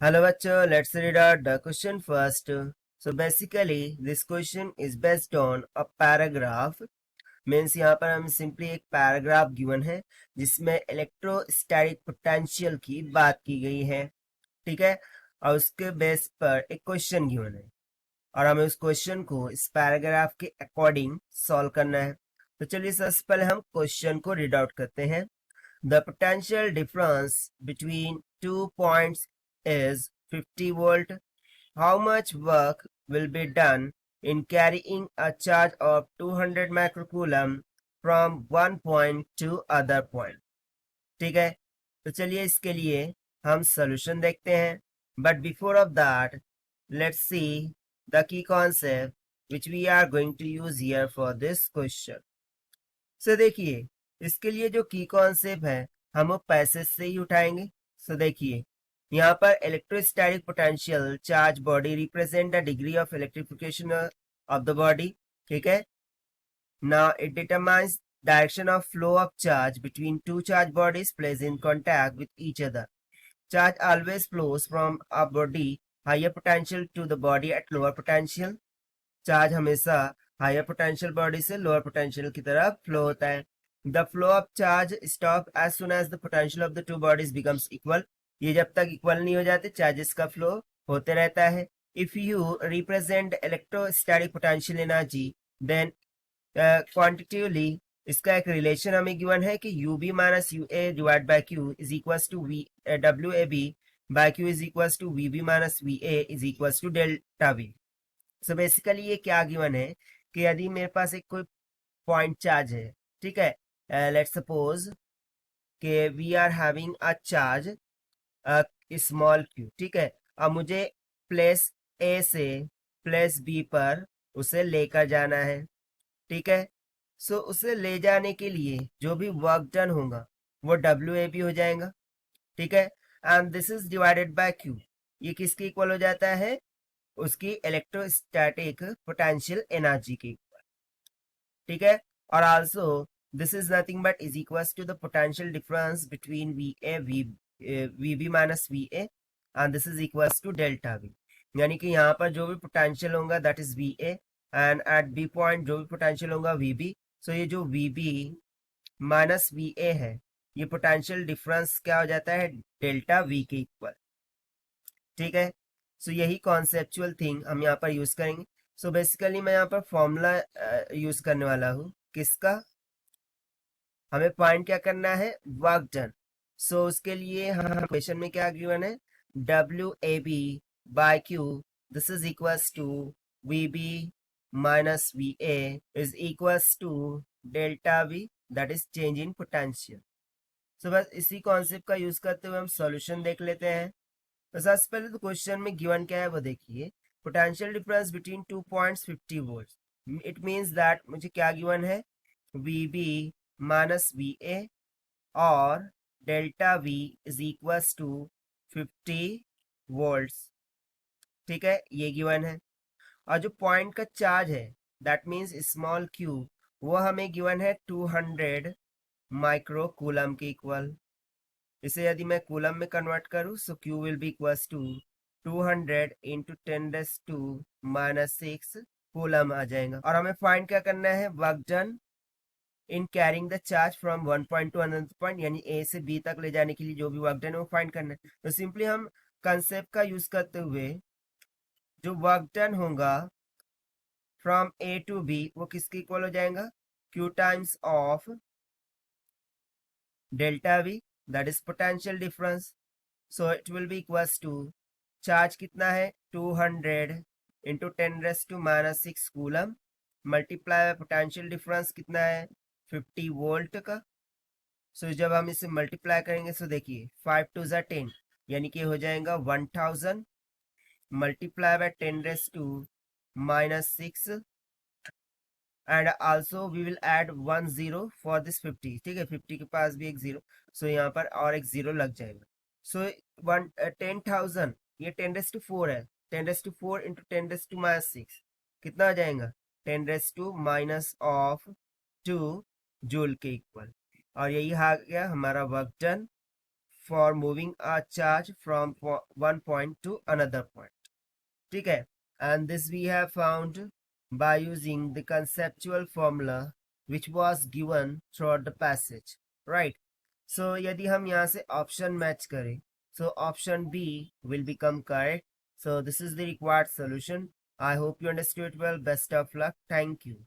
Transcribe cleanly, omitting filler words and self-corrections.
Hello bachcho, let's read out the question first. So basically this question is based on a paragraph. Means यहाँ पर हम simply एक paragraph given है जिसमें electrostatic potential की बात की गई है, ठीक है। और उसके बेस पर एक क्वेश्चन गिवन है और हमें उस क्वेश्चन को इस पैराग्राफ के अकॉर्डिंग सॉल्व करना है। तो चलिए सबसे पहले हम क्वेश्चन को रीड आउट करते हैं। The potential difference between 2 points is 50 volt. How much work will be done in carrying a charge of 200 microcoulomb from one point to other point? ठीक है, तो चलिए इसके लिए हम सॉल्यूशन देखते हैं। But before of that let's see the key concept which we are going to use here for this question. So देखिए इसके लिए जो की कॉन्सेप्ट है हम वो पैसेज से ही उठाएंगे। सो देखिए यहाँ पर electrostatic potential charge body represent the degree of electrification of the body, ठीक है। Now it determines direction of flow of charge between two charge bodies placed in contact with each other. Charge always flows from a body higher potential to the body at lower potential. Charge हमेशा higher potential body से lower potential की तरफ flow होता है। The flow of charge stop as soon as the potential of the two bodies becomes equal. ये जब तक equal नहीं हो जाते चार्जेस का फ्लो होते रहता है। If you represent electrostatic potential energy then quantitatively इसका एक रिलेशन हमें गिवन है कि U B minus U A divide by Q is equal to V W A B by Q is equal to V B minus V A is equal to delta V. So basically ये क्या given है कि यदि मेरे पास एक कोई point charge है, ठीक है, लेट्स सपोज कि we are having a charge small Q, ठीक है। अब मुझे प्लेस ए से प्लेस बी पर उसे लेकर जाना है, ठीक है। सो उसे ले जाने के लिए जो भी वर्क डन होगा वो डब्ल्यू ए बी हो जाएगा, ठीक है। And this is divided by Q. ये किसके इक्वल हो जाता है? उसकी इलेक्ट्रोस्टैटिक पोटेंशियल एनर्जी की, ठीक है। और also this is nothing but is equals to the potential difference between V A V B minus V A and this is equals to delta V. यानी कि यहाँ पर जो भी पोटेंशियल होगा that is V A and at B point जो भी potential होगा वी बी। सो ये जो V B minus V A है ये पोटेंशियल डिफरेंस क्या हो जाता है? डेल्टा वी के इक्वल, ठीक है। सो यही कॉन्सेप्चुअल थिंग हम यहाँ पर यूज करेंगे। सो बेसिकली मैं यहाँ पर फॉर्मूला यूज करने वाला हूँ किसका? हमें फाइंड क्या करना है? Work done. सो उसके लिए हम क्वेश्चन में क्या गिवन है? W A B by Q this is equals to V B minus V A is equals to delta V that is change in potential. So बस इसी कॉन्सेप्ट का यूज करते हुए हम सॉल्यूशन देख लेते हैं। तो सबसे पहले तो क्वेश्चन में गिवन क्या है वो देखिए। Potential difference between 2 points 50 volt. It means that मुझे क्या गिवन है? V B minus V A और delta V is equals to 50 volts, ठीक है, ये गिवन है। और जो पॉइंट का चार्ज है दैट मींस स्मॉल क्यू वो हमें गिवन है 200 माइक्रो कूलम के इक्वल। इसे यदि मैं कूलम में कन्वर्ट करूं so Q will be equals to 200 into 10⁻⁻6 coulomb आ जाएगा। और हमें फाइंड क्या करना है? Work done in carrying the charge from one point to another point, यानी ए से बी तक ले जाने के लिए जो भी वर्क डन है वो फाइंड करना है। तो सिंपली हम कंसेप्ट का यूज करते हुए जो वर्क डन होगा फ्रॉम ए टू बी वो किसके इक्वल हो जाएगा? Q times of delta V that is potential difference. So it will be equals to charge कितना है? 200 into 10⁻⁻6 coulomb multiply by potential difference कितना है? 50 वोल्ट का। सो जब हम इसे मल्टीप्लाई करेंगे सो देखिए 5 टू ज़ा 10 यानी कि हो जाएगा 1000 multiply by 10⁻⁻6 and also we will add 1 0 for this 50, ठीक है। 50 के पास भी एक जीरो, सो यहाँ पर और एक जीरो लग जाएगा। सो 10,000 ये 10⁻⁴ है। 10⁻⁴ इंटू 10⁻⁻6 कितना हो जाएगा? 10⁻⁻2 जूल के इक्वल। और यही आ गया हमारा work done for moving a charge from one point to another point. ठीक है, and this we have found by using the conceptual formula which was given throughout the passage, right? So यदि हम यहाँ से option match करें, so option B will become correct. So this is the required solution. I hope you understood well. Best of luck. Thank you.